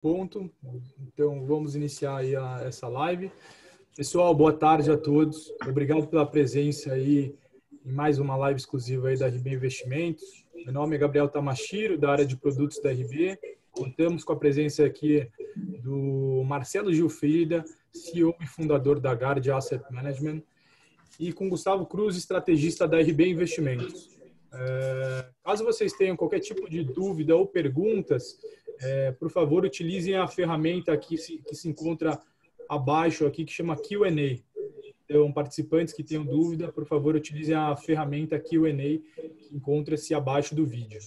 Ponto. Então, vamos iniciar aí essa live. Pessoal, boa tarde a todos. Obrigado pela presença aí em mais uma live exclusiva aí da RB Investimentos. Meu nome é Gabriel Tamashiro, da área de produtos da RB. Contamos com a presença aqui do Marcelo Gilfrida, CEO e fundador da Guard Asset Management, e com Gustavo Cruz, estrategista da RB Investimentos. Caso vocês tenham qualquer tipo de dúvida ou perguntas, por favor, utilizem a ferramenta aqui que se encontra abaixo aqui, que chama Q&A. Então, participantes que tenham dúvida, por favor, utilizem a ferramenta Q&A que encontra-se abaixo do vídeo.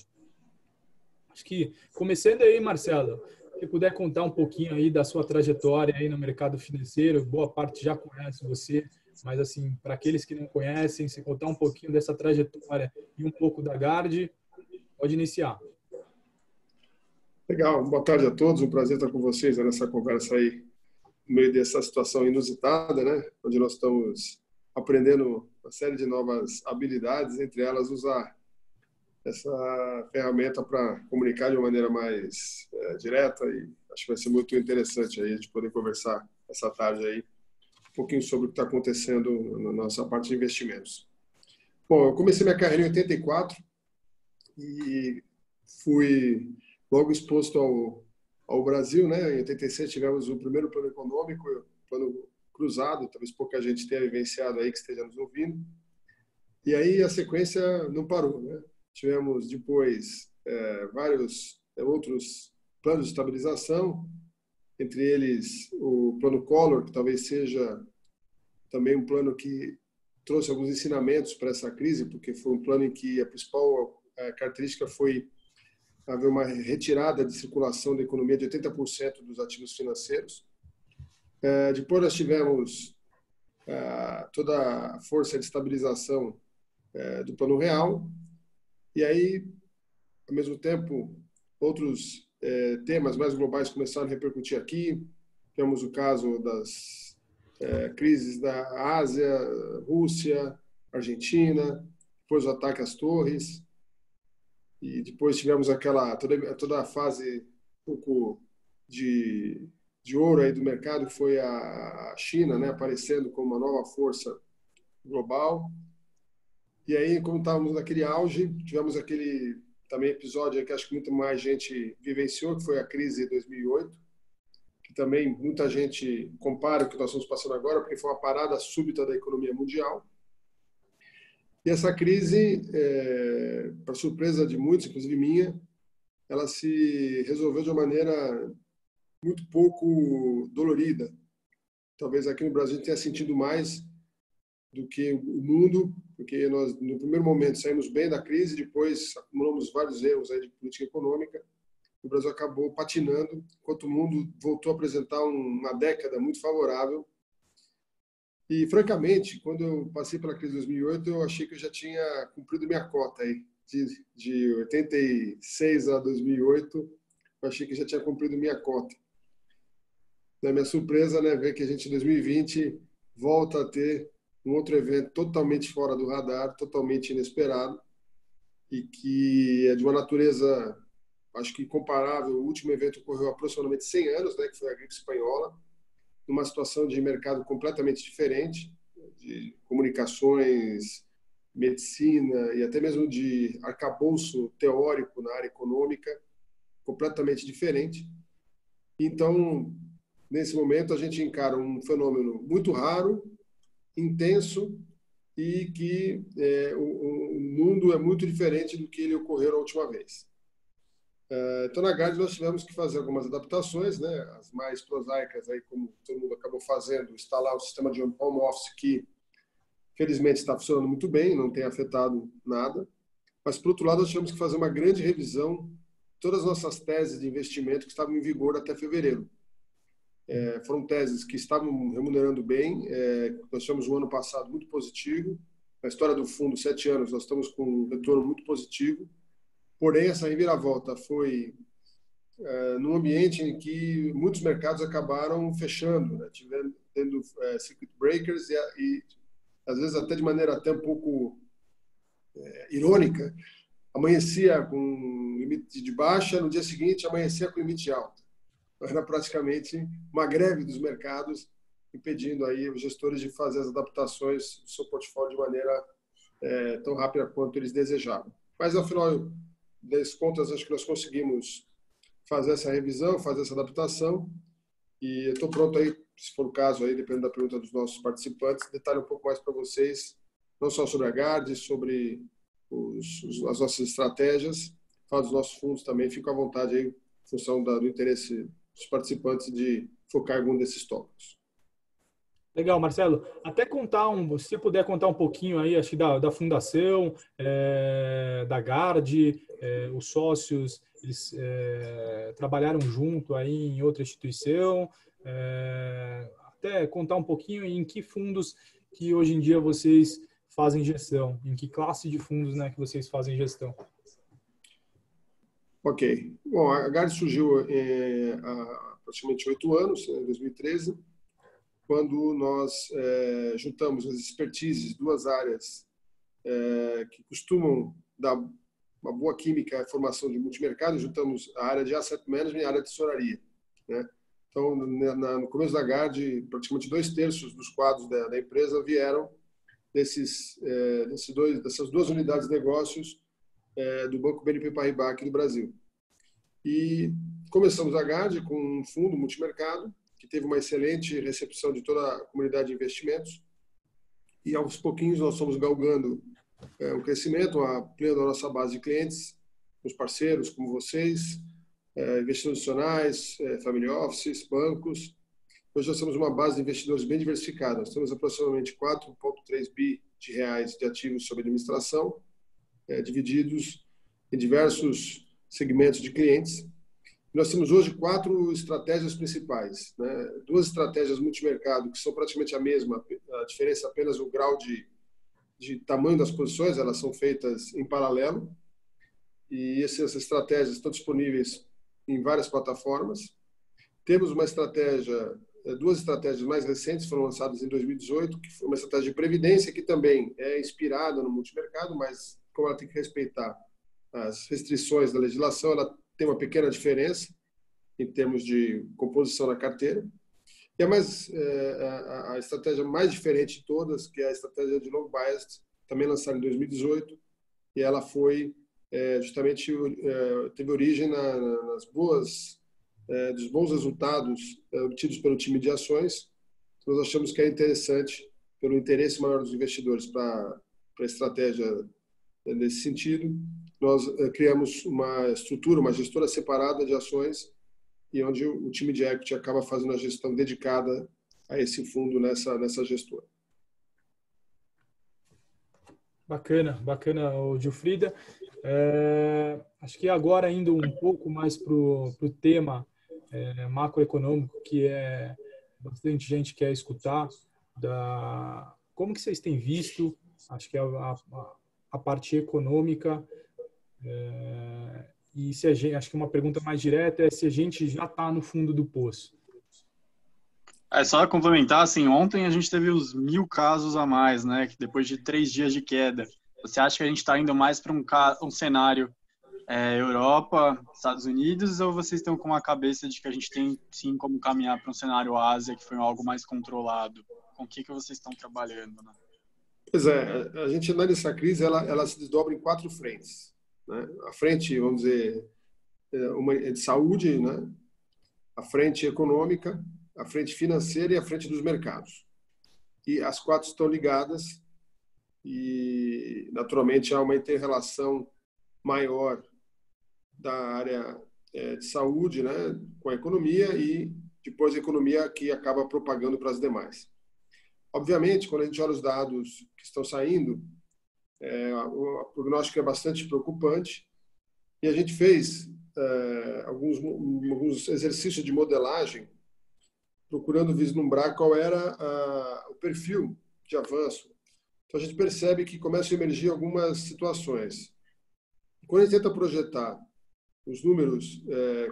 Acho que, começando aí, Marcelo, se puder contar um pouquinho aí da sua trajetória aí no mercado financeiro, boa parte já conhece você, mas assim, para aqueles que não conhecem, se contar um pouquinho dessa trajetória e um pouco da Guard, pode iniciar. Legal, boa tarde a todos, um prazer estar com vocês nessa conversa aí, no meio dessa situação inusitada, né? Onde nós estamos aprendendo uma série de novas habilidades, entre elas usar essa ferramenta para comunicar de uma maneira mais direta, e acho que vai ser muito interessante aí a gente poder conversar essa tarde aí um pouquinho sobre o que está acontecendo na nossa parte de investimentos. Bom, eu comecei minha carreira em 84 e fui logo exposto ao Brasil, né? Em 86 tivemos o primeiro plano econômico, plano cruzado, talvez pouca gente tenha vivenciado aí que esteja nos ouvindo. E aí a sequência não parou, né? Tivemos depois vários outros planos de estabilização, entre eles o plano Collor, que talvez seja também um plano que trouxe alguns ensinamentos para essa crise, porque foi um plano em que a principal característica foi haver uma retirada de circulação da economia de 80% dos ativos financeiros. Depois nós tivemos toda a força de estabilização do plano real, e aí, ao mesmo tempo, outros temas mais globais começaram a repercutir aqui. Temos o caso das crises da Ásia, Rússia, Argentina, depois o ataque às torres, e depois tivemos toda a fase um pouco de ouro aí do mercado, que foi a China, né, aparecendo como uma nova força global. E aí, como estávamos naquele auge, tivemos aquele também episódio que acho que muito mais gente vivenciou, que foi a crise de 2008, que também muita gente compara o que nós estamos passando agora, porque foi uma parada súbita da economia mundial. E essa crise, para surpresa de muitos, inclusive minha, ela se resolveu de uma maneira muito pouco dolorida. Talvez aqui no Brasil tenha sentido mais do que o mundo, porque nós, no primeiro momento, saímos bem da crise, depois acumulamos vários erros aí de política econômica. O Brasil acabou patinando, enquanto o mundo voltou a apresentar uma década muito favorável. E, francamente, quando eu passei pela crise de 2008, eu achei que eu já tinha cumprido minha cota aí. De 86 a 2008, eu achei que já tinha cumprido minha cota. Na minha surpresa, né, ver que a gente, em 2020, volta a ter um outro evento totalmente fora do radar, totalmente inesperado, e que é de uma natureza, acho que incomparável. O último evento ocorreu há aproximadamente 100 anos, né, que foi a gripe espanhola, numa situação de mercado completamente diferente, de comunicações, medicina e até mesmo de arcabouço teórico na área econômica, completamente diferente. Então, nesse momento, a gente encara um fenômeno muito raro, intenso, e que o mundo é muito diferente do que ele ocorreu na última vez. Então, na Guard, nós tivemos que fazer algumas adaptações, né? As mais prosaicas, aí, como todo mundo acabou fazendo, instalar um sistema de home office que, felizmente, está funcionando muito bem, não tem afetado nada. Mas, por outro lado, nós tivemos que fazer uma grande revisão de todas as nossas teses de investimento que estavam em vigor até fevereiro. Foram teses que estavam remunerando bem. Nós tivemos um ano passado muito positivo. Na história do fundo, 7 anos, nós estamos com um retorno muito positivo. Porém, essa reviravolta foi num ambiente em que muitos mercados acabaram fechando, né? Tendo circuit breakers e, às vezes, até de maneira até um pouco irônica, amanhecia com limite de baixa, no dia seguinte amanhecia com limite alta. era praticamente uma greve dos mercados, impedindo aí os gestores de fazer as adaptações do seu portfólio de maneira tão rápida quanto eles desejavam. Mas, ao final das contas, acho que nós conseguimos fazer essa revisão, fazer essa adaptação, e eu estou pronto aí, se for o caso, aí, dependendo da pergunta dos nossos participantes, detalhe um pouco mais para vocês, não só sobre a GARD, sobre as nossas estratégias, fala dos nossos fundos também, fico à vontade aí, em função do interesse dos participantes de focar em algum desses tópicos. Legal, Marcelo. Até se você puder contar um pouquinho aí, acho que da fundação, da GARD, os sócios, eles trabalharam junto aí em outra instituição, até contar um pouquinho em que fundos que hoje em dia vocês fazem gestão, em que classe de fundos, né, que vocês fazem gestão. Ok. Bom, a GARD surgiu há praticamente 8 anos, em 2013, quando nós juntamos as expertises, 2 áreas que costumam dar uma boa química à formação de multimercado, juntamos a área de asset management e a área de tesouraria, né? Então, no começo da GARD, praticamente 2/3 dos quadros da empresa vieram dessas 2 unidades de negócios do Banco BNP Paribas aqui do Brasil. E começamos a GARD com um fundo multimercado, que teve uma excelente recepção de toda a comunidade de investimentos. E, aos pouquinhos, nós fomos galgando um crescimento, ampliando a nossa base de clientes, os parceiros como vocês, investidores institucionais, family offices, bancos. Hoje nós temos uma base de investidores bem diversificada. Nós temos aproximadamente 4,3 bi de reais de ativos sob administração, divididos em diversos segmentos de clientes. Nós temos hoje 4 estratégias principais, né? 2 estratégias multimercado, que são praticamente a mesma, a diferença é apenas o grau de tamanho das posições, elas são feitas em paralelo, e essas estratégias estão disponíveis em várias plataformas. Temos uma estratégia, 2 estratégias mais recentes, foram lançadas em 2018, que foi uma estratégia de previdência, que também é inspirada no multimercado, mas como ela tem que respeitar as restrições da legislação, ela tem uma pequena diferença em termos de composição da carteira. E a estratégia mais diferente de todas, que é a estratégia de long biased, também lançada em 2018, e ela foi justamente teve origem dos bons resultados obtidos pelo time de ações. Nós achamos que é interessante, pelo interesse maior dos investidores para a estratégia nesse sentido, nós criamos uma estrutura, uma gestora separada de ações, e onde o time de equity acaba fazendo a gestão dedicada a esse fundo nessa gestora. Bacana, Gilfrida. Acho que agora indo um pouco mais para o tema macroeconômico, que bastante gente quer escutar, como que vocês têm visto, acho que a parte econômica, e acho que uma pergunta mais direta é se a gente já está no fundo do poço. Só complementar, assim, ontem a gente teve os 1.000 casos a mais, né, que depois de 3 dias de queda. Você acha que a gente está indo mais para um cenário Europa, Estados Unidos, ou vocês estão com a cabeça de que a gente tem, sim, como caminhar para um cenário Ásia, que foi algo mais controlado? Com o que vocês estão trabalhando, né? Pois é, a gente analisa essa crise, ela se desdobra em 4 frentes, né? A frente, vamos dizer, uma de saúde, né? A frente econômica, a frente financeira e a frente dos mercados. E as 4 estão ligadas e, naturalmente, há uma inter-relação maior da área de saúde, né, com a economia, e depois a economia que acaba propagando para as demais. Obviamente, quando a gente olha os dados que estão saindo, o prognóstico é bastante preocupante, e a gente fez alguns exercícios de modelagem procurando vislumbrar qual era o perfil de avanço. Então, a gente percebe que começam a emergir algumas situações. Quando a gente tenta projetar os números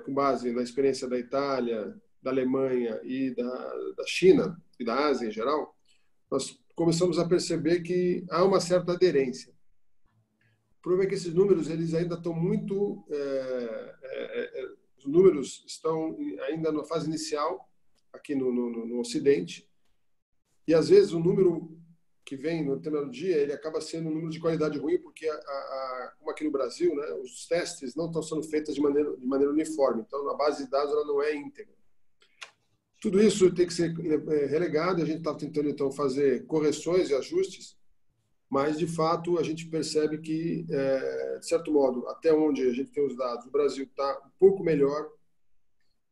com base na experiência da Itália, da Alemanha e da China, e da Ásia em geral, nós começamos a perceber que há uma certa aderência. O problema é que esses números eles ainda estão muito os números estão ainda na fase inicial, aqui no Ocidente, e às vezes o número que vem no determinado dia, ele acaba sendo um número de qualidade ruim, porque, como aqui no Brasil, né, os testes não estão sendo feitos de maneira uniforme, então a base de dados ela não é íntegra. Tudo isso tem que ser relegado, a gente está tentando então fazer correções e ajustes, mas de fato a gente percebe que, de certo modo, até onde a gente tem os dados, o Brasil está um pouco melhor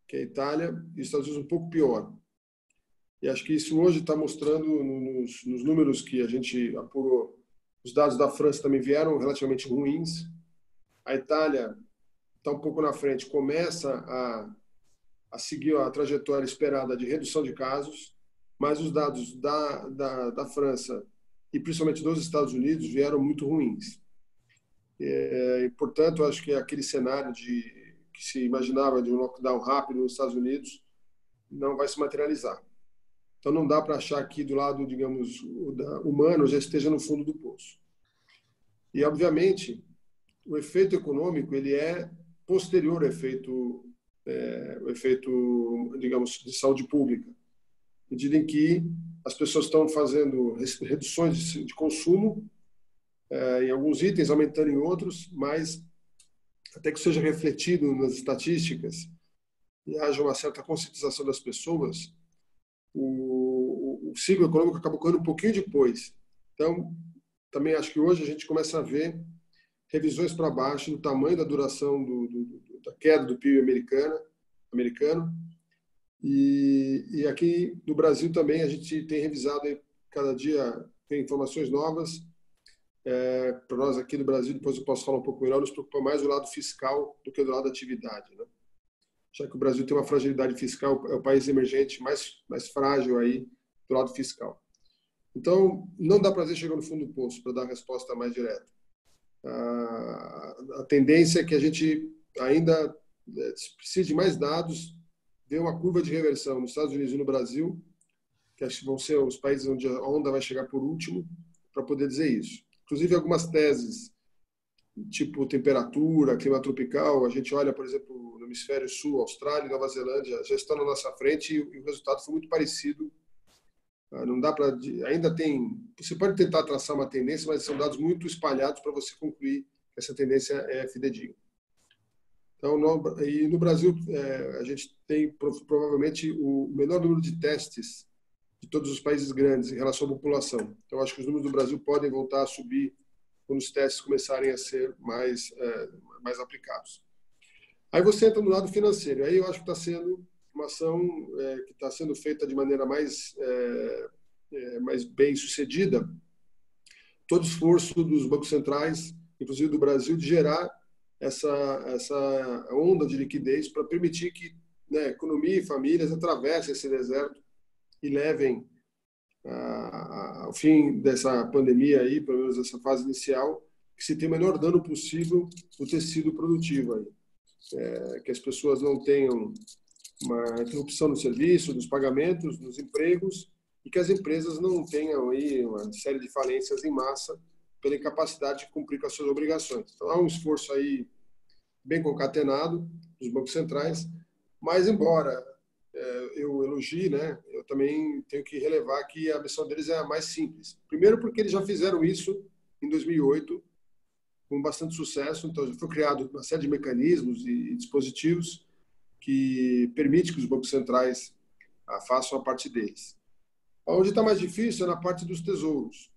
que a Itália e os Estados Unidos um pouco pior. E acho que isso hoje está mostrando nos números que a gente apurou. Os dados da França também vieram relativamente ruins. A Itália está um pouco na frente, começa a seguir a trajetória esperada de redução de casos, mas os dados da França e principalmente dos Estados Unidos vieram muito ruins. E, portanto, acho que aquele cenário que se imaginava de um lockdown rápido nos Estados Unidos não vai se materializar. Então, não dá para achar que do lado, digamos, humano já esteja no fundo do poço. E, obviamente, o efeito econômico ele é posterior ao efeito, digamos, de saúde pública, na medida em que as pessoas estão fazendo reduções de consumo em alguns itens, aumentando em outros, mas até que seja refletido nas estatísticas e haja uma certa conscientização das pessoas, o ciclo econômico acaba ocorrendo um pouquinho depois. Então, também acho que hoje a gente começa a ver revisões para baixo no tamanho da duração da queda do PIB americano. E aqui no Brasil também a gente tem revisado, cada dia tem informações novas. Para nós aqui no Brasil, depois eu posso falar um pouco melhor, nos preocupa mais o lado fiscal do que do lado da atividade, né? Já que o Brasil tem uma fragilidade fiscal, é o país emergente mais frágil aí do lado fiscal. Então, não dá para dizer chegar no fundo do poço, para dar uma resposta mais direta. A tendência é que a gente ainda precise de mais dados, ver uma curva de reversão nos Estados Unidos e no Brasil, que acho que vão ser os países onde a onda vai chegar por último, para poder dizer isso. Inclusive, algumas teses, tipo temperatura, clima tropical, a gente olha, por exemplo, no hemisfério sul, Austrália e Nova Zelândia, já estão na nossa frente e o resultado foi muito parecido. Não dá para... Ainda tem... Você pode tentar traçar uma tendência, mas são dados muito espalhados para você concluir que essa tendência é fidedigna. Então, e no Brasil, a gente tem provavelmente o menor número de testes de todos os países grandes em relação à população. Então, acho que os números do Brasil podem voltar a subir quando os testes começarem a ser mais aplicados. Aí você entra no lado financeiro. Aí eu acho que está sendo uma ação que está sendo feita de maneira mais bem sucedida. Todo esforço dos bancos centrais, inclusive do Brasil, de gerar essa onda de liquidez para permitir que, né, economia e famílias atravessem esse deserto e levem ao fim dessa pandemia aí, pelo menos essa fase inicial, que se tenha o menor dano possível no tecido produtivo aí. Que as pessoas não tenham uma interrupção no serviço, nos pagamentos, nos empregos, e que as empresas não tenham aí uma série de falências em massa pela incapacidade de cumprir com as suas obrigações. Então, há um esforço aí bem concatenado dos bancos centrais, mas embora eu elogie, né, eu também tenho que relevar que a missão deles é a mais simples. Primeiro porque eles já fizeram isso em 2008 com bastante sucesso, então já foi criado uma série de mecanismos e dispositivos que permite que os bancos centrais façam a parte deles. Onde está mais difícil é na parte dos tesouros,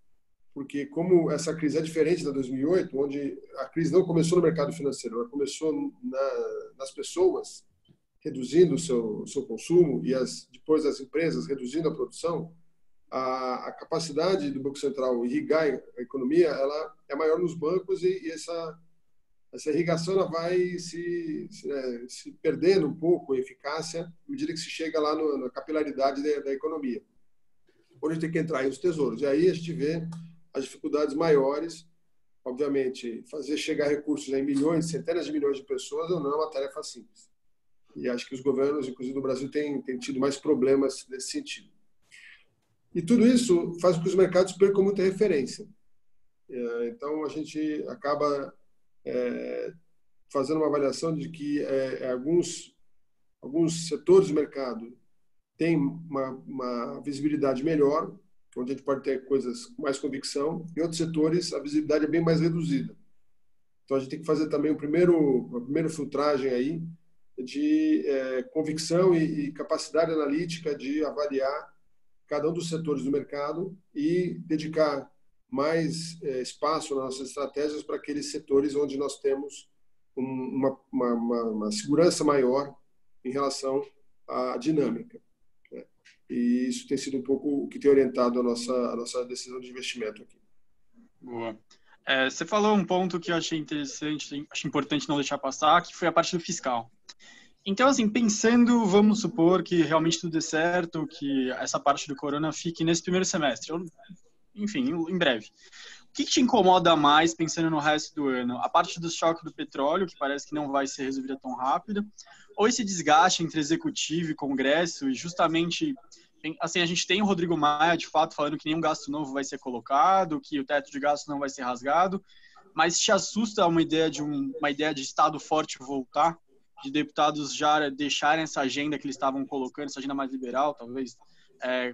porque como essa crise é diferente da 2008, onde a crise não começou no mercado financeiro, ela começou nas pessoas, reduzindo o seu consumo, e depois as empresas reduzindo a produção, a capacidade do Banco Central irrigar a economia ela é maior nos bancos, e essa irrigação ela vai se perdendo um pouco a eficácia à medida que se chega lá na capilaridade da economia, onde tem que entrar aí os tesouros. E aí a gente vê as dificuldades maiores. Obviamente, fazer chegar recursos em milhões, centenas de milhões de pessoas não é uma tarefa simples. E acho que os governos, inclusive do Brasil, têm tido mais problemas nesse sentido. E tudo isso faz com que os mercados percam muita referência. Então, a gente acaba fazendo uma avaliação de que alguns setores do mercado têm uma visibilidade melhor, onde a gente pode ter coisas com mais convicção, e outros setores a visibilidade é bem mais reduzida. Então, a gente tem que fazer também uma primeira filtragem aí de convicção e capacidade analítica de avaliar cada um dos setores do mercado e dedicar mais espaço nas nossas estratégias para aqueles setores onde nós temos uma segurança maior em relação à dinâmica. Né? E isso tem sido um pouco o que tem orientado a nossa decisão de investimento aqui. Boa. Você falou um ponto que eu achei interessante, acho importante não deixar passar, que foi a parte do fiscal. Então, assim, pensando, vamos supor que realmente tudo dê certo, que essa parte do corona fique nesse primeiro semestre, enfim, em breve. O que te incomoda mais pensando no resto do ano? A parte do choque do petróleo, que parece que não vai ser resolvida tão rápido, ou esse desgaste entre executivo e congresso, e justamente, assim, a gente tem o Rodrigo Maia, de fato, falando que nenhum gasto novo vai ser colocado, que o teto de gastos não vai ser rasgado, mas te assusta uma ideia de Estado forte voltar? De deputados já deixarem essa agenda que eles estavam colocando, essa agenda mais liberal, talvez,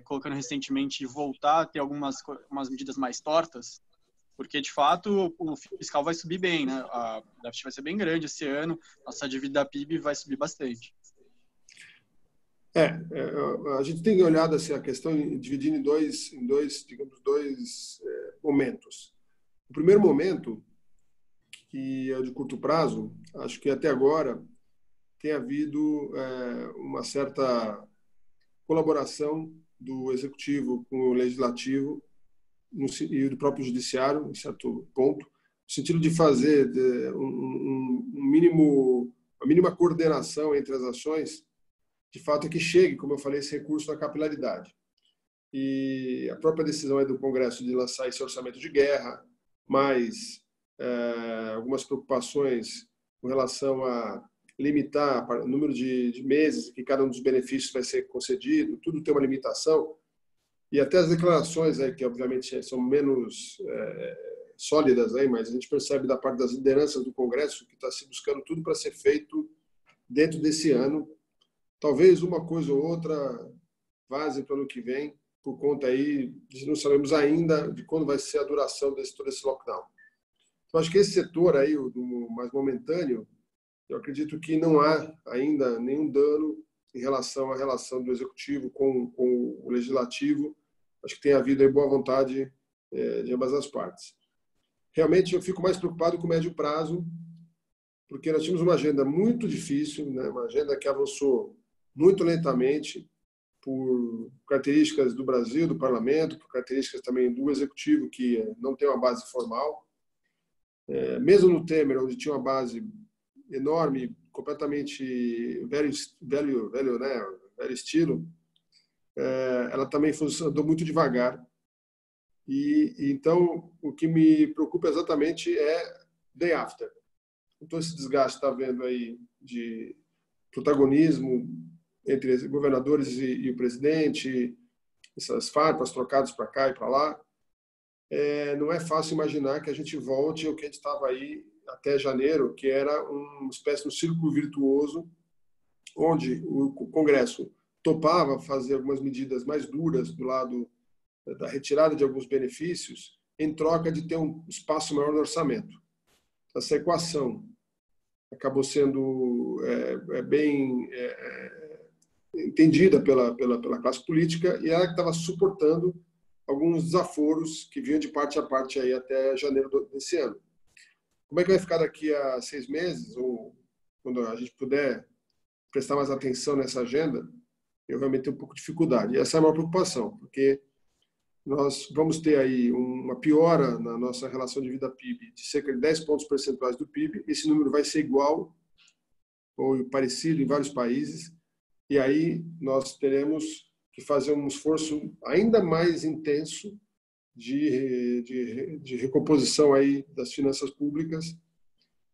colocando recentemente, e voltar a ter umas medidas mais tortas? Porque, de fato, o fiscal vai subir bem, né? A déficit vai ser bem grande esse ano, nossa dívida PIB vai subir bastante. A gente tem olhado assim, a questão dividindo em dois momentos. O primeiro momento, que é de curto prazo, acho que até agora tem havido uma certa colaboração do Executivo com o Legislativo e do próprio Judiciário, em certo ponto, no sentido de fazer uma mínima coordenação entre as ações, de fato, que chegue, como eu falei, esse recurso na capilaridade. E a própria decisão do Congresso de lançar esse orçamento de guerra, mais algumas preocupações com relação a limitar o número de meses que cada um dos benefícios vai ser concedido, tudo tem uma limitação, e até as declarações aí, que obviamente são menos sólidas, aí, mas a gente percebe da parte das lideranças do Congresso que está se buscando tudo para ser feito dentro desse ano. Talvez uma coisa ou outra vaze para o ano que vem, por conta aí de não sabemos ainda de quando vai ser a duração todo esse lockdown. Então, acho que esse setor aí, o mais momentâneo, eu acredito que não há ainda nenhum dano em relação à relação do Executivo com o Legislativo. Acho que tem havido aí boa vontade de ambas as partes. Realmente, eu fico mais preocupado com o médio prazo, porque nós tínhamos uma agenda muito difícil, né? Uma agenda que avançou muito lentamente, por características do Brasil, do Parlamento, por características também do Executivo, que não tem uma base formal. Mesmo no Temer, onde tinha uma base enorme, completamente velho estilo, ela também andou muito devagar. E então, o que me preocupa exatamente é day after. Todo esse desgaste está havendo aí de protagonismo entre governadores e o presidente, essas farpas trocadas para cá e para lá. Não é fácil imaginar que a gente volte ao que a gente estava aí até janeiro, que era uma espécie de círculo virtuoso, onde o Congresso topava fazer algumas medidas mais duras do lado da retirada de alguns benefícios, em troca de ter um espaço maior no orçamento. Essa equação acabou sendo bem entendida pela classe política, e ela que estava suportando alguns desaforos que vinham de parte a parte aí até janeiro desse ano. Como é que vai ficar daqui a 6 meses, ou quando a gente puder prestar mais atenção nessa agenda? Eu realmente tenho um pouco de dificuldade. E essa é a maior preocupação, porque nós vamos ter aí uma piora na nossa relação de dívida PIB de cerca de 10 pontos percentuais do PIB. Esse número vai ser igual ou parecido em vários países. E aí nós teremos que fazer um esforço ainda mais intenso de recomposição aí das finanças públicas,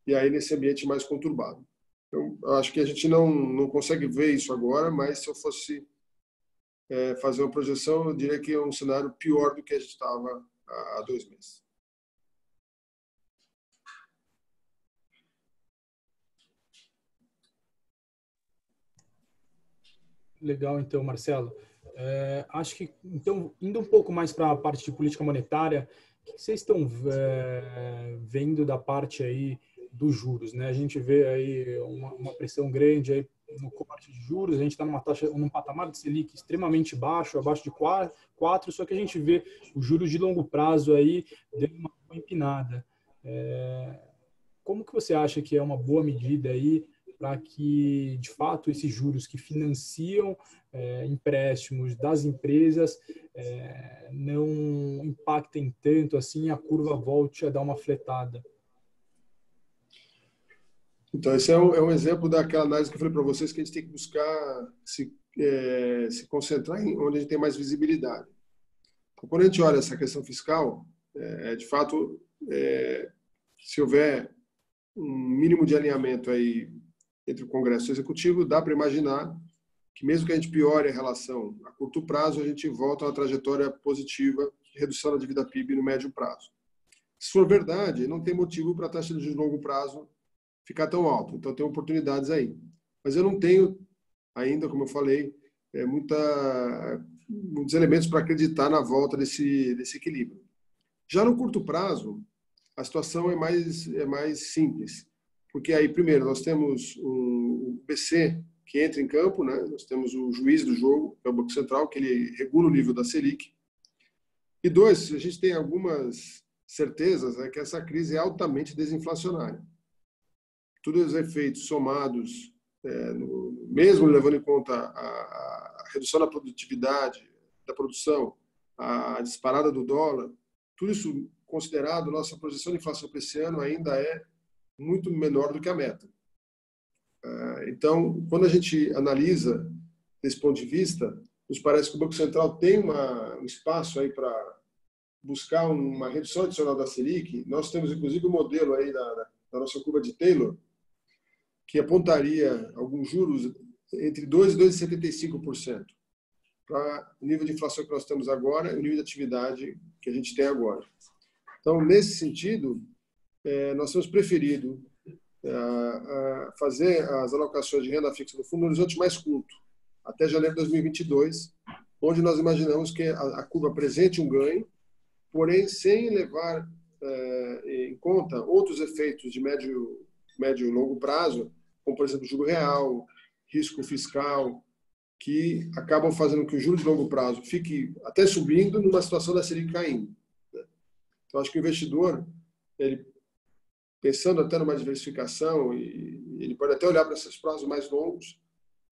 e aí nesse ambiente mais conturbado. Então, eu acho que a gente não consegue ver isso agora, mas se eu fosse fazer uma projeção, eu diria que é um cenário pior do que a gente estava há 2 meses. Legal, então, Marcelo. Acho que, então, indo um pouco mais para a parte de política monetária, o que vocês estão vendo da parte aí dos juros, né? A gente vê aí uma pressão grande aí no corte de juros, a gente está num patamar de Selic extremamente baixo, abaixo de 4, só que a gente vê os juros de longo prazo aí dando uma empinada. Como que você acha que é uma boa medida aí para que, de fato, esses juros que financiam empréstimos das empresas não impactem tanto assim, a curva volte a dar uma fletada? Então, esse é um exemplo daquela análise que eu falei para vocês, que a gente tem que buscar se concentrar em onde a gente tem mais visibilidade. Então, quando a gente olha essa questão fiscal, de fato, se houver um mínimo de alinhamento aí entre o Congresso e o Executivo, dá para imaginar que mesmo que a gente piore a relação a curto prazo, a gente volta a uma trajetória positiva de redução da dívida PIB no médio prazo. Se for verdade, não tem motivo para a taxa de juros de longo prazo ficar tão alto. Então, tem oportunidades aí. Mas eu não tenho ainda, como eu falei, muitos elementos para acreditar na volta desse equilíbrio. Já no curto prazo, a situação é mais simples. Porque aí, primeiro, nós temos o BC, que entra em campo, né? Nós temos o juiz do jogo, que é o Banco Central, que ele regula o nível da Selic. E dois, a gente tem algumas certezas que essa crise é altamente desinflacionária. Todos os efeitos somados, mesmo levando em conta a redução da produtividade, da produção, a disparada do dólar, tudo isso considerado, nossa projeção de inflação para esse ano ainda é muito menor do que a meta. Então, quando a gente analisa desse ponto de vista, nos parece que o Banco Central tem um espaço aí para buscar uma redução adicional da Selic. Nós temos, inclusive, um modelo aí da nossa curva de Taylor, que apontaria alguns juros entre 2% e 2,75% para o nível de inflação que nós temos agora e o nível de atividade que a gente tem agora. Então, nesse sentido, nós temos preferido fazer as alocações de renda fixa no fundo no horizonte mais curto, até janeiro de 2022, onde nós imaginamos que a curva apresente um ganho, porém sem levar em conta outros efeitos de médio e longo prazo, como, por exemplo, juro real, risco fiscal, que acabam fazendo que o juro de longo prazo fique até subindo numa situação da Selic caindo. Então, acho que o investidor, ele, pensando até numa diversificação, ele pode até olhar para esses prazos mais longos,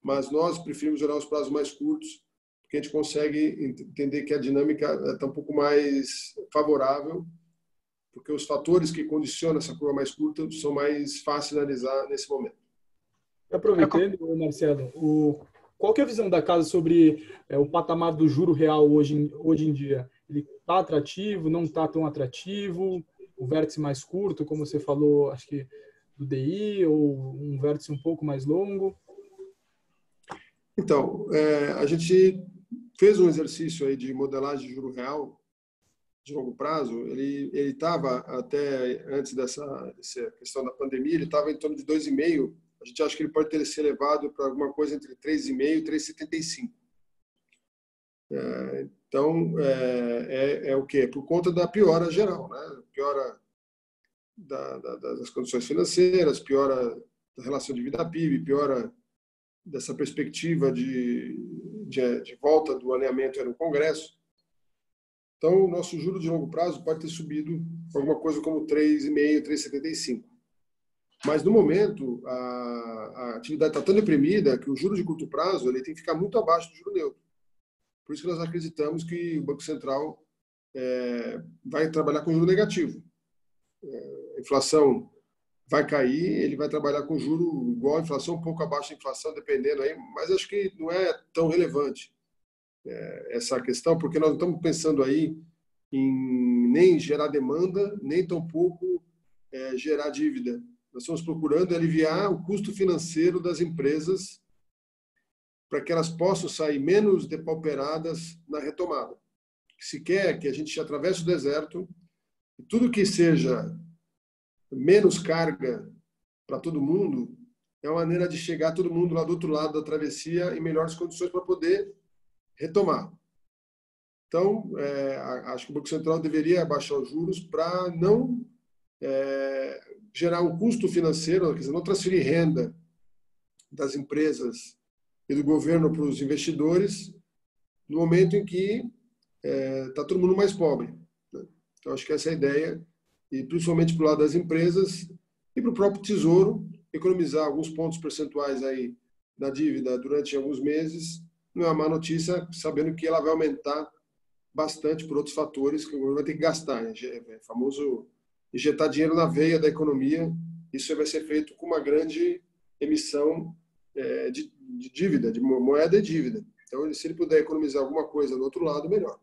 mas nós preferimos olhar os prazos mais curtos, porque a gente consegue entender que a dinâmica está um pouco mais favorável, porque os fatores que condicionam essa curva mais curta são mais fáceis de analisar nesse momento. Aproveitando, Marcelo, qual que é a visão da casa sobre o patamar do juro real hoje em dia? Ele está atrativo, não está tão atrativo? O vértice mais curto, como você falou, acho que do DI, ou um vértice um pouco mais longo? Então, a gente fez um exercício aí de modelagem de juro real de longo prazo. Ele estava até antes dessa questão da pandemia, ele estava em torno de 2,5. A gente acha que ele pode ter se elevado para alguma coisa entre 3,5 e 3,75. Então, o quê? Por conta da piora geral, né? Piora das condições financeiras, piora da relação de vida PIB, piora dessa perspectiva de volta do alinhamento no Congresso. Então, o nosso juro de longo prazo pode ter subido alguma coisa como 3,5, 3,75. Mas, no momento, a atividade está tão deprimida que o juro de curto prazo ele tem que ficar muito abaixo do juro neutro. Por isso que nós acreditamos que o Banco Central vai trabalhar com juro negativo. A inflação vai cair, ele vai trabalhar com juro igual à inflação, um pouco abaixo da inflação, dependendo aí, mas acho que não é tão relevante essa questão, porque nós não estamos pensando aí em nem gerar demanda, nem tampouco gerar dívida. Nós estamos procurando aliviar o custo financeiro das empresas para que elas possam sair menos depauperadas na retomada. Se quer que a gente atravesse o deserto, e tudo que seja menos carga para todo mundo, é uma maneira de chegar todo mundo lá do outro lado da travessia em melhores condições para poder retomar. Então, acho que o Banco Central deveria abaixar os juros para não gerar um custo financeiro, quer dizer, não transferir renda das empresas e do governo para os investidores no momento em que está todo mundo mais pobre, né? Então, acho que essa é a ideia, e principalmente para o lado das empresas e para o próprio Tesouro, economizar alguns pontos percentuais aí da dívida durante alguns meses não é uma má notícia, sabendo que ela vai aumentar bastante por outros fatores que o governo vai ter que gastar, né? É famoso injetar dinheiro na veia da economia. Isso vai ser feito com uma grande emissão de dívida, de moeda e dívida. Então, se ele puder economizar alguma coisa do outro lado, melhor.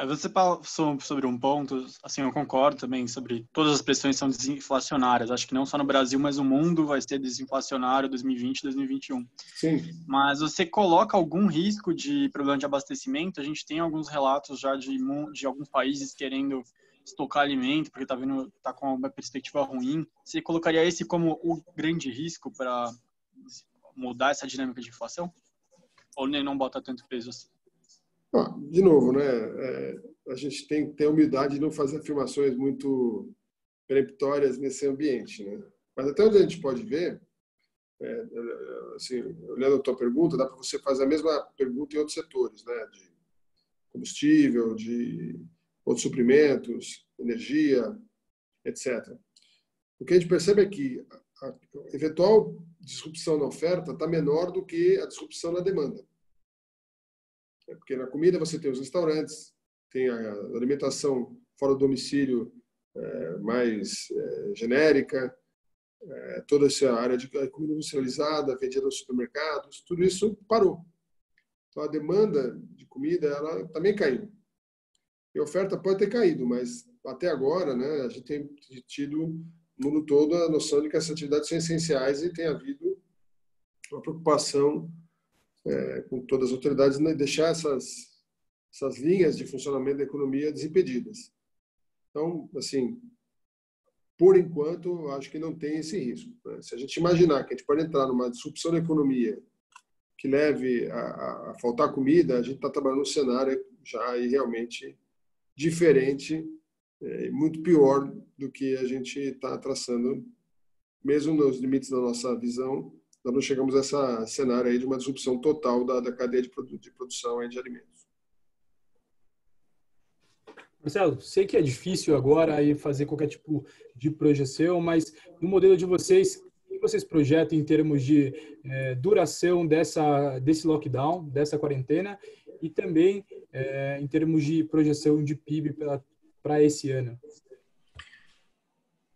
Você passou sobre um ponto, assim, eu concordo também sobre todas as pressões são desinflacionárias. Acho que não só no Brasil, mas o mundo vai ser desinflacionário 2020, 2021. Sim. Mas você coloca algum risco de problema de abastecimento? A gente tem alguns relatos já de alguns países querendo estocar alimento porque tá com uma perspectiva ruim. Você colocaria esse como o grande risco para mudar essa dinâmica de inflação? Ou nem não bota tanto peso assim? De novo, né? A gente tem que ter a humildade de não fazer afirmações muito peremptórias nesse ambiente, né? Mas até onde a gente pode ver, assim, olhando a tua pergunta, dá para você fazer a mesma pergunta em outros setores, né? De combustível, de outros suprimentos, energia, etc. O que a gente percebe é que a eventual disrupção na oferta está menor do que a disrupção na demanda. Porque na comida você tem os restaurantes, tem a alimentação fora do domicílio mais genérica, toda essa área de comida industrializada, vendida nos supermercados, tudo isso parou. Então a demanda de comida ela também caiu. E a oferta pode ter caído, mas até agora, né, a gente tem tido no mundo todo a noção de que essas atividades são essenciais e tem havido uma preocupação com todas as autoridades, né, deixar essas linhas de funcionamento da economia desimpedidas. Então, assim, por enquanto, acho que não tem esse risco, né? Se a gente imaginar que a gente pode entrar numa disrupção da economia que leve a faltar comida, a gente está trabalhando num cenário já aí realmente diferente, muito pior do que a gente está traçando, mesmo nos limites da nossa visão. Nós não chegamos a esse cenário aí de uma disrupção total da cadeia de produção aí de alimentos. Marcelo, sei que é difícil agora aí fazer qualquer tipo de projeção, mas no modelo de vocês, o que vocês projetam em termos de duração desse lockdown, dessa quarentena, e também em termos de projeção de PIB para esse ano?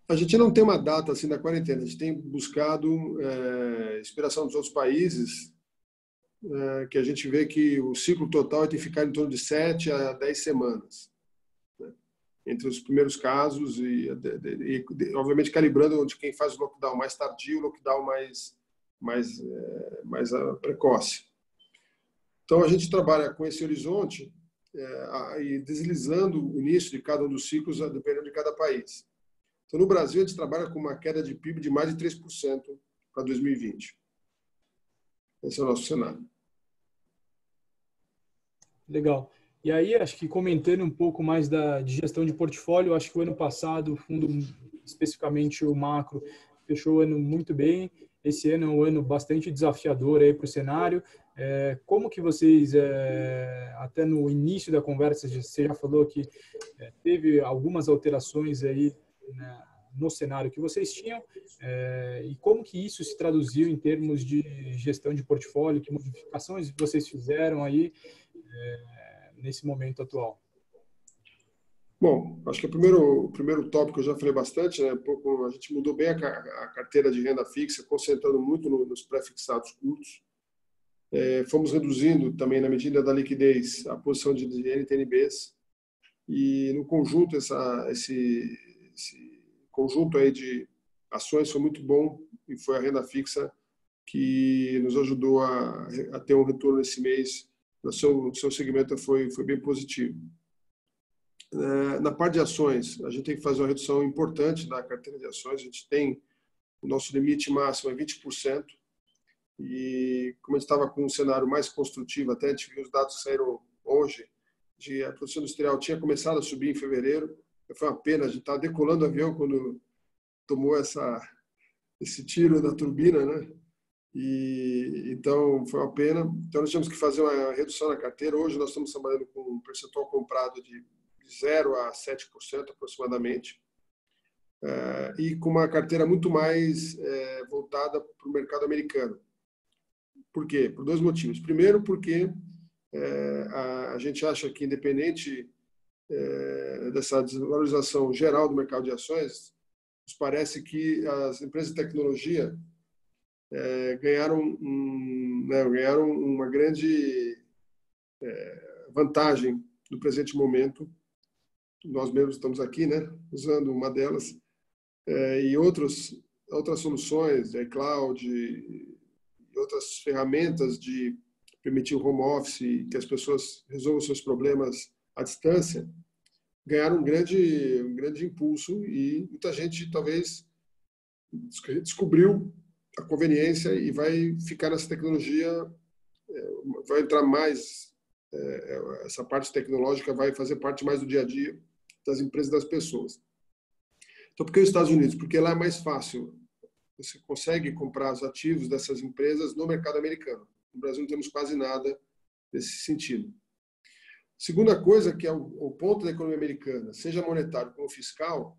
A gente não tem uma data assim da quarentena. A gente tem buscado inspiração dos outros países, que a gente vê que o ciclo total tem que ficar em torno de 7 a 10 semanas, né? Entre os primeiros casos e obviamente calibrando onde quem faz o lockdown mais tardio, o lockdown mais precoce. Então a gente trabalha com esse horizonte e deslizando o início de cada um dos ciclos dependendo de cada país. Então, no Brasil, a gente trabalha com uma queda de PIB de mais de 3% para 2020. Esse é o nosso cenário. Legal. E aí, acho que comentando um pouco mais de gestão de portfólio, acho que o ano passado, o fundo, especificamente o macro, fechou o ano muito bem. Esse ano é um ano bastante desafiador aí para o cenário. Como que vocês, até no início da conversa, você já falou que teve algumas alterações aí, né, no cenário que vocês tinham, e como que isso se traduziu em termos de gestão de portfólio, que modificações vocês fizeram aí nesse momento atual? Bom, acho que o primeiro tópico eu já falei bastante, né? A gente mudou bem a carteira de renda fixa, concentrando muito nos pré-fixados curtos. Fomos reduzindo também, na medida da liquidez, a posição de NTNBs, e no conjunto esse conjunto aí de ações foi muito bom, e foi a renda fixa que nos ajudou a ter um retorno esse mês. O seu segmento foi bem positivo. Na parte de ações, a gente tem que fazer uma redução importante da carteira de ações. A gente tem o nosso limite máximo é 20%. E como a gente estava com um cenário mais construtivo, até a gente viu os dados que saíram hoje, de a produção industrial tinha começado a subir em fevereiro. Foi uma pena, a gente estava decolando o avião quando tomou esse tiro da turbina, né? E então foi uma pena. Então nós tivemos que fazer uma redução na carteira. Hoje nós estamos trabalhando com um percentual comprado de 0 a 7% aproximadamente, e com uma carteira muito mais voltada para o mercado americano. Por quê? Por dois motivos. Primeiro, porque a gente acha que, independente dessa desvalorização geral do mercado de ações, nos parece que as empresas de tecnologia ganharam uma grande vantagem no presente momento. Nós mesmos estamos aqui, né, usando uma delas, e outras soluções, cloud e outras ferramentas de permitir o home office, que as pessoas resolvam seus problemas à distância, ganharam um grande impulso, e muita gente talvez descobriu a conveniência e vai ficar nessa tecnologia, vai entrar mais, essa parte tecnológica vai fazer parte mais do dia a dia das empresas e das pessoas. Então, por que os Estados Unidos? Porque lá é mais fácil. Você consegue comprar os ativos dessas empresas no mercado americano. No Brasil não temos quase nada nesse sentido. Segunda coisa, que é o ponto da economia americana, seja monetário como fiscal,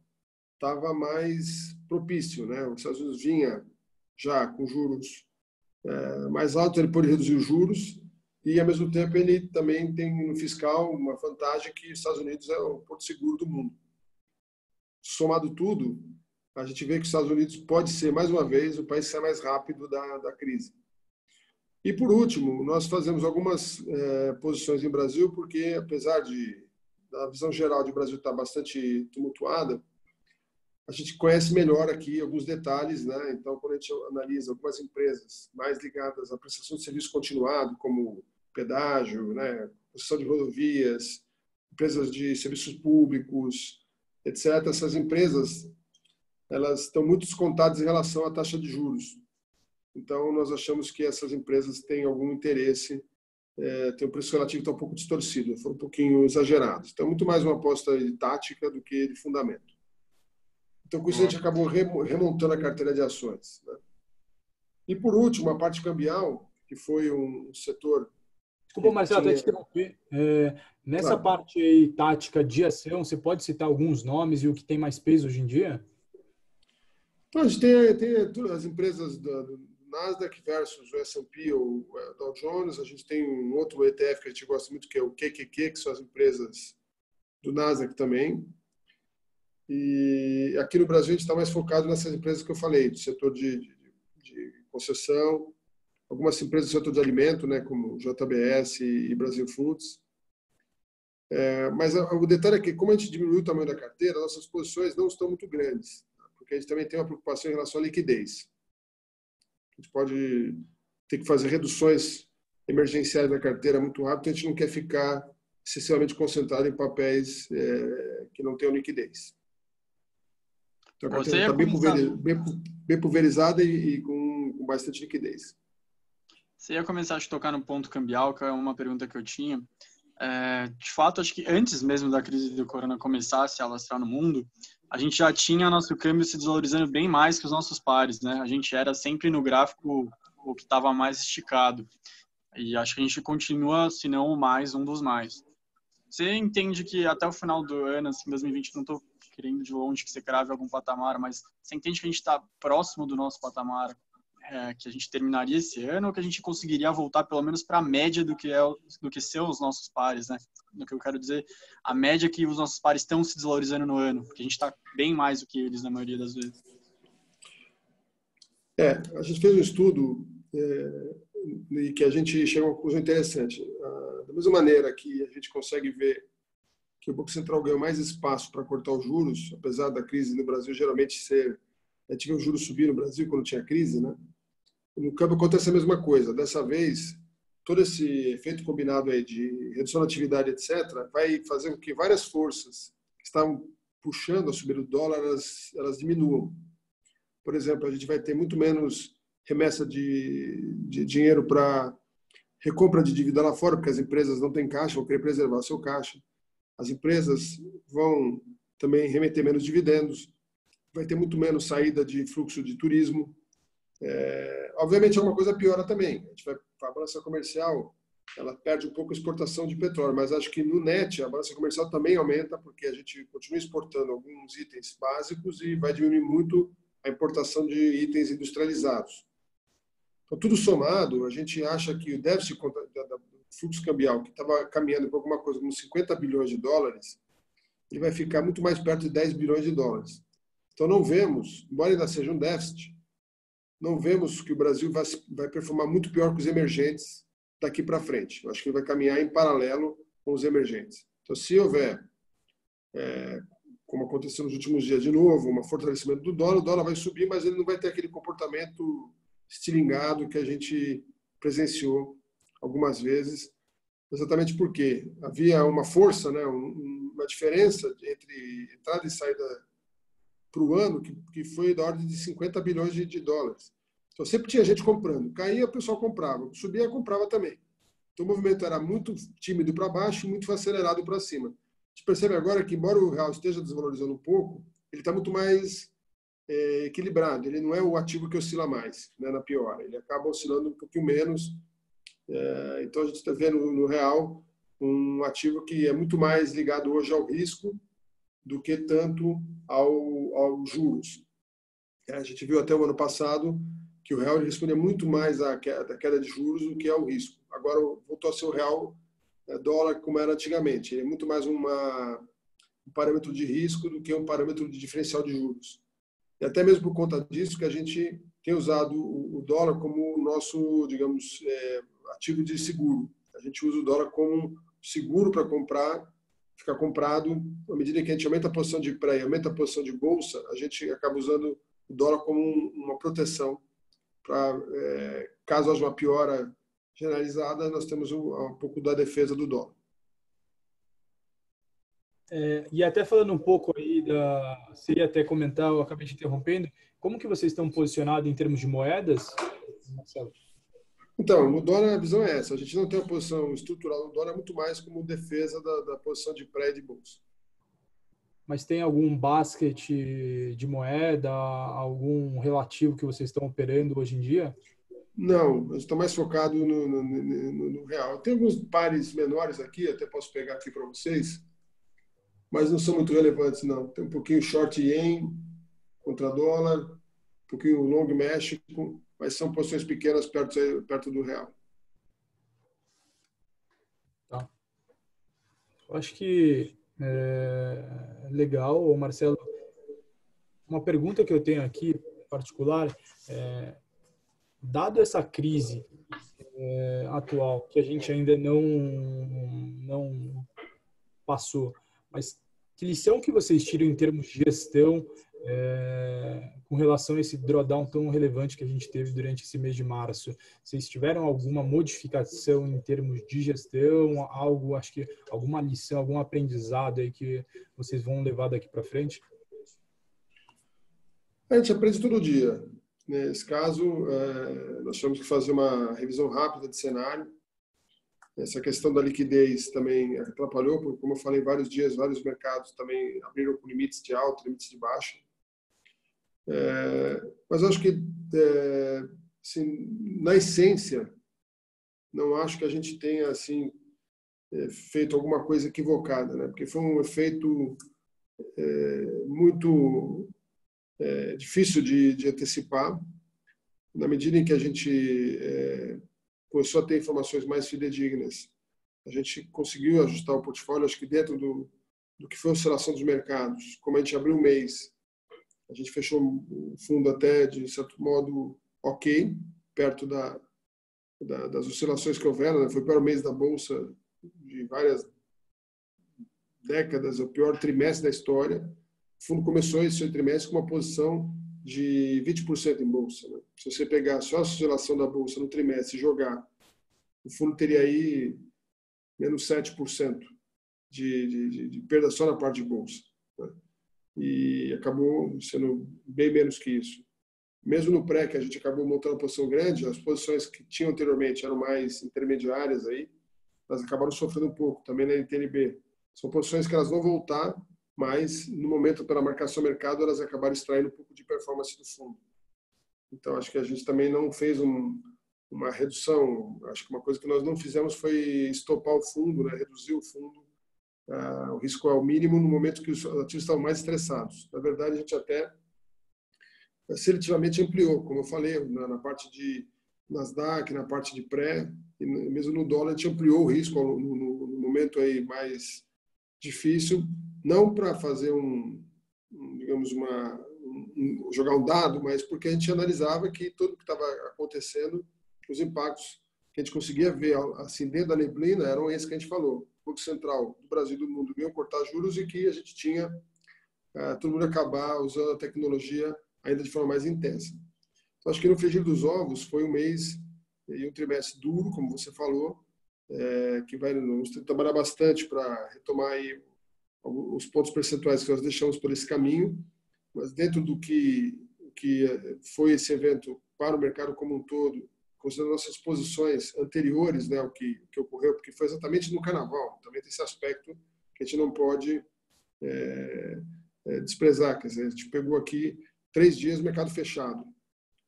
estava mais propício, né? Os Estados Unidos vinha já com juros mais altos, ele pôde reduzir os juros, e ao mesmo tempo ele também tem no fiscal uma vantagem, que os Estados Unidos é o porto seguro do mundo. Somado tudo, a gente vê que os Estados Unidos pode ser, mais uma vez, o país que sai mais rápido da crise. E, por último, nós fazemos algumas posições em Brasil, porque, apesar da visão geral de Brasil estar bastante tumultuada, a gente conhece melhor aqui alguns detalhes, né? Então, quando a gente analisa algumas empresas mais ligadas à prestação de serviço continuado, como pedágio, né, construção de rodovias, empresas de serviços públicos, etc., essas empresas, elas estão muito descontadas em relação à taxa de juros. Então, nós achamos que essas empresas têm algum interesse, tem um preço relativo que está um pouco distorcido, foi um pouquinho exagerado. Então, muito mais uma aposta de tática do que de fundamento. Então, com isso, a gente acabou remontando a carteira de ações, né? E, por último, a parte cambial, que foi um setor... Desculpa, Marcelo, até te interromper. Nessa parte aí, tática de ação, você pode citar alguns nomes e o que tem mais peso hoje em dia? Então, a gente tem as empresas do Nasdaq versus o S&P ou o Dow Jones. A gente tem um outro ETF que a gente gosta muito, que é o QQQ, que são as empresas do Nasdaq também. E aqui no Brasil a gente está mais focado nessas empresas que eu falei, do setor de concessão, algumas empresas do setor de alimento, né, como JBS e Brasil Foods. Mas o detalhe é que, como a gente diminuiu o tamanho da carteira, nossas posições não estão muito grandes, porque a gente também tem uma preocupação em relação à liquidez. A gente pode ter que fazer reduções emergenciais da carteira muito rápido, a gente não quer ficar excessivamente concentrado em papéis que não tenham liquidez. Então, a carteira está bem pulverizada e com bastante liquidez. Você ia começar a tocar no ponto cambial, que é uma pergunta que eu tinha. De fato, acho que antes mesmo da crise do corona começasse a alastrar no mundo, a gente já tinha nosso câmbio se desvalorizando bem mais que os nossos pares, né? A gente era sempre no gráfico o que estava mais esticado. E acho que a gente continua, se não o mais, um dos mais. Você entende que até o final do ano, assim, 2020, não estou querendo de longe que você crave algum patamar, mas você entende que a gente está próximo do nosso patamar, que a gente terminaria esse ano, ou que a gente conseguiria voltar pelo menos para a média do que são os nossos pares, né? No que eu quero dizer, a média que os nossos pares estão se desvalorizando no ano, porque a gente está bem mais do que eles na maioria das vezes. A gente fez um estudo e que a gente chegou a uma conclusão interessante. Da mesma maneira que a gente consegue ver que o Banco Central ganhou mais espaço para cortar os juros, apesar da crise no Brasil geralmente tive os juros subir no Brasil quando tinha crise, né? No câmbio acontece a mesma coisa. Dessa vez, todo esse efeito combinado aí de redução da atividade, etc., vai fazer com que várias forças que estavam puxando a subida do dólar, elas diminuam. por exemplo, a gente vai ter muito menos remessa de dinheiro para recompra de dívida lá fora, porque as empresas não têm caixa, vão querer preservar o seu caixa. As empresas vão também remeter menos dividendos, vai ter muito menos saída de fluxo de turismo. Obviamente, alguma coisa piora também. A balança comercial, ela perde um pouco a exportação de petróleo, mas acho que no net a balança comercial também aumenta, porque a gente continua exportando alguns itens básicos e vai diminuir muito a importação de itens industrializados. Então, tudo somado, a gente acha que o déficit do fluxo cambial, que estava caminhando para alguma coisa como 50 bilhões de dólares, ele vai ficar muito mais perto de 10 bilhões de dólares. Então, não vemos, embora ainda seja um déficit, não vemos que o Brasil vai performar muito pior que os emergentes daqui para frente. Eu acho que ele vai caminhar em paralelo com os emergentes. Então, se houver, como aconteceu nos últimos dias de novo, um fortalecimento do dólar, o dólar vai subir, mas ele não vai ter aquele comportamento estilingado que a gente presenciou algumas vezes, exatamente porque havia uma força, né, uma diferença entre entrada e saída para o ano que foi da ordem de 50 bilhões de dólares. Então, sempre tinha gente comprando. Caía, o pessoal comprava. Subia, comprava também. Então, o movimento era muito tímido para baixo e muito acelerado para cima. A gente percebe agora que, embora o real esteja desvalorizando um pouco, ele está muito mais equilibrado. Ele não é o ativo que oscila mais, né, na pior. Ele acaba oscilando um pouquinho menos. Então, a gente está vendo no real um ativo que é muito mais ligado hoje ao risco do que tanto aos juros. A gente viu até o ano passado que o real respondia muito mais à queda de juros do que ao risco. Agora voltou a ser o real dólar como era antigamente. Ele é muito mais um parâmetro de risco do que um parâmetro de diferencial de juros. E até mesmo por conta disso que a gente tem usado o dólar como o nosso, digamos, ativo de seguro. A gente usa o dólar como seguro para comprar, ficar comprado. À medida que a gente aumenta a posição de pré e aumenta a posição de bolsa, a gente acaba usando o dólar como uma proteção para, caso haja uma piora generalizada, nós temos um pouco da defesa do dólar. E até falando um pouco aí você ia até comentar, eu acabei te interrompendo, como que vocês estão posicionados em termos de moedas, Marcelo? Então, o dólar, a visão é essa. A gente não tem uma posição estrutural no dólar, é muito mais como defesa da posição de pré e de bolsa. Mas tem algum basket de moeda, algum relativo que vocês estão operando hoje em dia? Não, eu estou mais focado no real. Tem alguns pares menores aqui, até posso pegar aqui para vocês, mas não são muito relevantes, não. Tem um pouquinho short yen contra dólar, um pouquinho long México, mas são posições pequenas perto do real. Tá. Eu acho que legal, Marcelo. Uma pergunta que eu tenho aqui, em particular, dado essa crise atual, que a gente ainda não passou, mas que lição que vocês tiram em termos de gestão com relação a esse drawdown tão relevante que a gente teve durante esse mês de março? Vocês tiveram alguma modificação em termos de gestão, acho que alguma lição, algum aprendizado aí que vocês vão levar daqui para frente? A gente aprende todo dia. Nesse caso, nós tivemos que fazer uma revisão rápida de cenário. Essa questão da liquidez também atrapalhou, porque, como eu falei, vários dias, vários mercados também abriram com limites de alta, limites de baixa. Mas eu acho que, assim, na essência, não acho que a gente tenha assim, feito alguma coisa equivocada, né? Porque foi um efeito muito difícil de antecipar. Na medida em que a gente começou a ter informações mais fidedignas, a gente conseguiu ajustar o portfólio, acho que dentro do que foi a oscilação dos mercados. Como a gente abriu o mês, a gente fechou o fundo até, de certo modo, ok, perto das oscilações que houveram, né? Foi o pior mês da Bolsa de várias décadas, o pior trimestre da história. O fundo começou esse trimestre com uma posição de 20% em Bolsa, né? Se você pegar só a oscilação da Bolsa no trimestre e jogar, o fundo teria aí menos 7% de perda só na parte de Bolsa, né? E acabou sendo bem menos que isso. mesmo no pré, que a gente acabou montando uma posição grande, as posições que tinham anteriormente eram mais intermediárias aí, elas acabaram sofrendo um pouco, também na NTNB. São posições que elas vão voltar, mas no momento, pela marcação mercado, elas acabaram extraindo um pouco de performance do fundo. Então, acho que a gente também não fez uma redução. Acho que uma coisa que nós não fizemos foi estopar o fundo, né? Reduzir o fundo, o risco ao mínimo no momento que os ativos estavam mais estressados. Na verdade, a gente até seletivamente ampliou, como eu falei, na parte de Nasdaq, na parte de pré, e mesmo no dólar, a gente ampliou o risco no momento aí mais difícil, não para fazer digamos, jogar um dado, mas porque a gente analisava que tudo que estava acontecendo, os impactos que a gente conseguia ver assim dentro da neblina eram esses que a gente falou. O Banco Central do Brasil e do mundo iam cortar juros e que a gente tinha todo mundo acabar usando a tecnologia ainda de forma mais intensa. Então, acho que no frigir dos ovos foi um mês e um trimestre duro, como você falou, que vamos trabalhar bastante para retomar aí os pontos percentuais que nós deixamos por esse caminho, mas dentro do que foi esse evento para o mercado como um todo, considerando nossas posições anteriores, né, o que ocorreu, porque foi exatamente no Carnaval, também tem esse aspecto que a gente não pode desprezar, quer dizer, a gente pegou aqui 3 dias mercado fechado,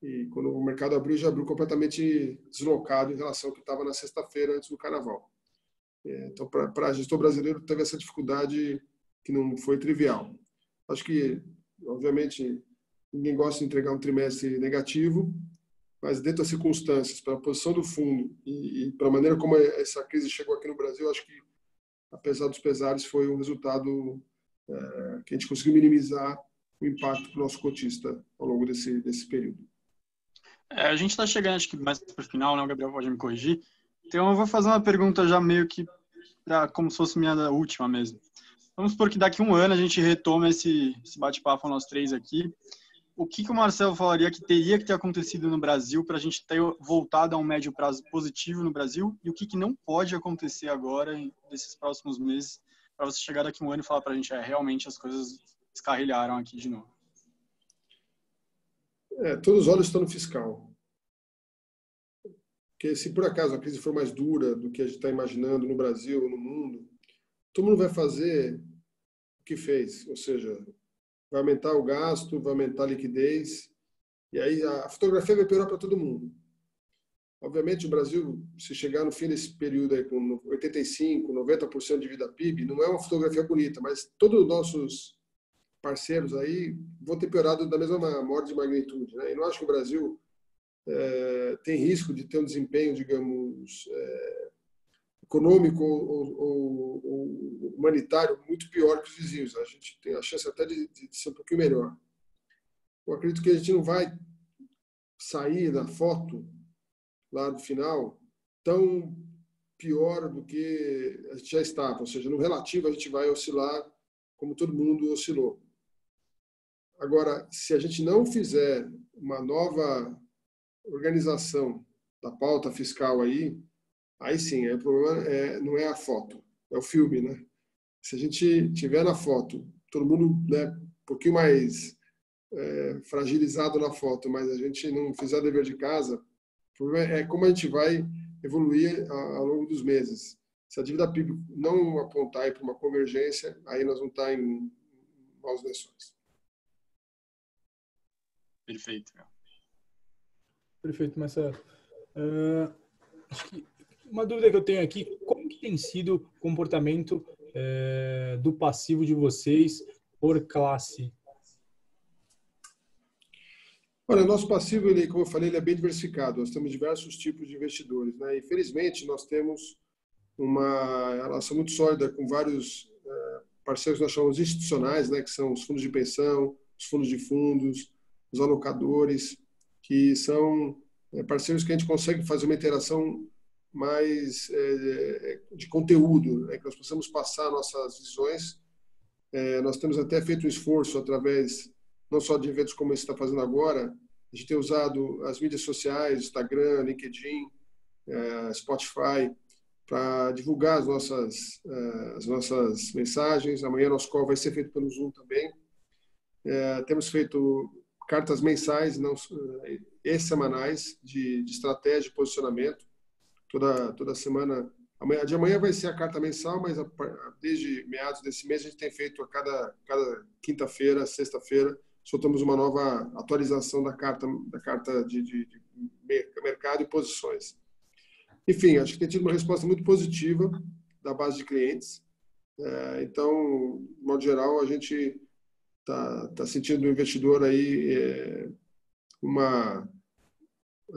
e quando o mercado abriu, já abriu completamente deslocado em relação ao que estava na sexta-feira antes do Carnaval. Então, para gestor brasileiro, teve essa dificuldade que não foi trivial. Acho que, obviamente, ninguém gosta de entregar um trimestre negativo, mas dentro das circunstâncias, pela posição do fundo e pela maneira como essa crise chegou aqui no Brasil, acho que, apesar dos pesares, foi um resultado que a gente conseguiu minimizar o impacto para o nosso cotista ao longo desse período. A gente está chegando, acho que mais para o final, né? O Gabriel pode me corrigir. Então, eu vou fazer uma pergunta já meio que como se fosse minha última mesmo. Vamos supor que daqui a um ano a gente retoma esse bate-papo nós três aqui. O que o Marcelo falaria que teria que ter acontecido no Brasil para a gente ter voltado a um médio prazo positivo no Brasil e o que não pode acontecer agora, nesses próximos meses, para você chegar daqui a um ano e falar para a gente, realmente as coisas descarrilharam aqui de novo? Todos os olhos estão no fiscal. Porque se por acaso a crise for mais dura do que a gente está imaginando no Brasil ou no mundo, todo mundo vai fazer o que fez, ou seja, vai aumentar o gasto, vai aumentar a liquidez, e aí a fotografia vai piorar para todo mundo. Obviamente, o Brasil, se chegar no fim desse período aí com 85%, 90% de vida PIB, não é uma fotografia bonita, mas todos os nossos parceiros aí vão ter piorado da mesma ordem de magnitude, né? E não acho que o Brasil tem risco de ter um desempenho, digamos, econômico ou humanitário muito pior que os vizinhos. A gente tem a chance até de ser um pouquinho melhor. Eu acredito que a gente não vai sair da foto lá do final tão pior do que a gente já estava. Ou seja, no relativo a gente vai oscilar como todo mundo oscilou. Agora, se a gente não fizer uma nova organização da pauta fiscal aí sim, o problema não é a foto, é o filme, né? Se a gente tiver na foto, todo mundo, né, um pouquinho mais fragilizado na foto, mas a gente não fizer dever de casa, o problema é como a gente vai evoluir ao longo dos meses. Se a dívida PIB não apontar para uma convergência, aí nós vamos estar em maus lençóis. Perfeito, Marcelo. Acho que uma dúvida que eu tenho aqui, como que tem sido o comportamento do passivo de vocês por classe? Olha, o nosso passivo, como eu falei, ele é bem diversificado. Nós temos diversos tipos de investidores, né? Infelizmente, nós temos uma relação muito sólida com vários parceiros que nós chamamos institucionais, né? Que são os fundos de pensão, os fundos de fundos, os alocadores, que são parceiros que a gente consegue fazer uma interação mais de conteúdo, né? Que nós possamos passar nossas visões. Nós temos até feito um esforço através não só de eventos como esse que está fazendo agora, a gente tem usado as mídias sociais, Instagram, LinkedIn, Spotify, para divulgar as nossas mensagens. Amanhã nosso call vai ser feito pelo Zoom também. Temos feito cartas mensais não, e semanais de estratégia, de posicionamento. Toda semana. A de amanhã vai ser a carta mensal, mas desde meados desse mês a gente tem feito a cada quinta-feira, sexta-feira, soltamos uma nova atualização da carta de mercado e posições. Enfim, acho que tem tido uma resposta muito positiva da base de clientes. Então, de modo geral, a gente está sentindo o investidor aí uma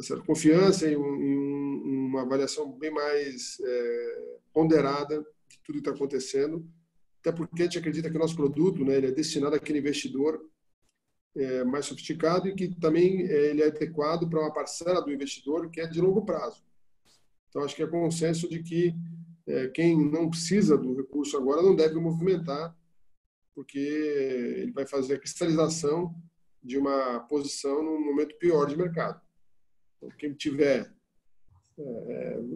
certa confiança e uma avaliação bem mais ponderada de tudo que está acontecendo, até porque a gente acredita que o nosso produto, né, ele é destinado àquele investidor mais sofisticado e que também ele é adequado para uma parcela do investidor que é de longo prazo. Então, acho que é consenso de que quem não precisa do recurso agora não deve movimentar, porque ele vai fazer a cristalização de uma posição num momento pior de mercado. Então, quem tiver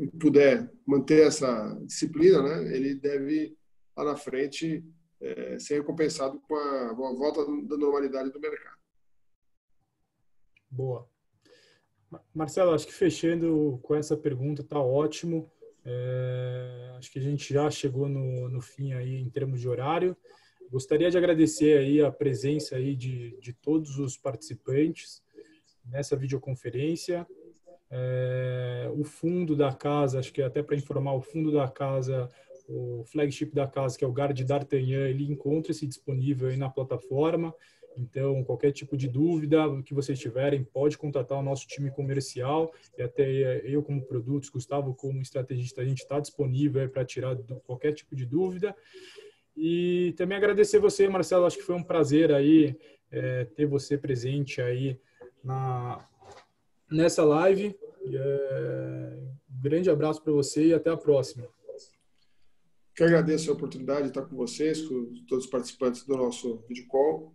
e puder manter essa disciplina, né, ele deve, lá na frente, ser recompensado com a volta da normalidade do mercado. Boa. Marcelo, acho que fechando com essa pergunta está ótimo. Acho que a gente já chegou no fim aí em termos de horário. Gostaria de agradecer aí a presença aí de todos os participantes nessa videoconferência. O fundo da casa, acho que até para informar, o fundo da casa, o flagship da casa, que é o Garde d'Artagnan, ele encontra-se disponível aí na plataforma. Então, qualquer tipo de dúvida que vocês tiverem, pode contatar o nosso time comercial e até eu como produtos, Gustavo como estrategista, a gente está disponível para tirar qualquer tipo de dúvida. E também agradecer você, Marcelo, acho que foi um prazer aí ter você presente aí nessa live. Grande abraço para você e até a próxima. Que agradeço a oportunidade de estar com vocês, com todos os participantes do nosso video call.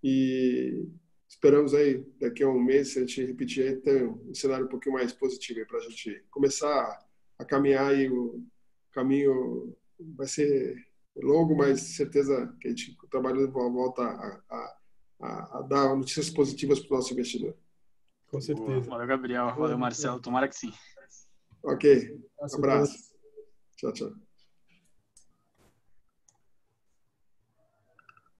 E esperamos aí, daqui a um mês, se a gente repetir aí, ter um cenário um pouquinho mais positivo para a gente começar a caminhar aí. O caminho vai ser longo, mas certeza que a gente, o trabalho volta a dar notícias positivas para o nosso investidor. Com certeza. Valeu, Gabriel. Valeu, Marcelo. Tomara que sim. Ok. Abraço. Tchau, tchau.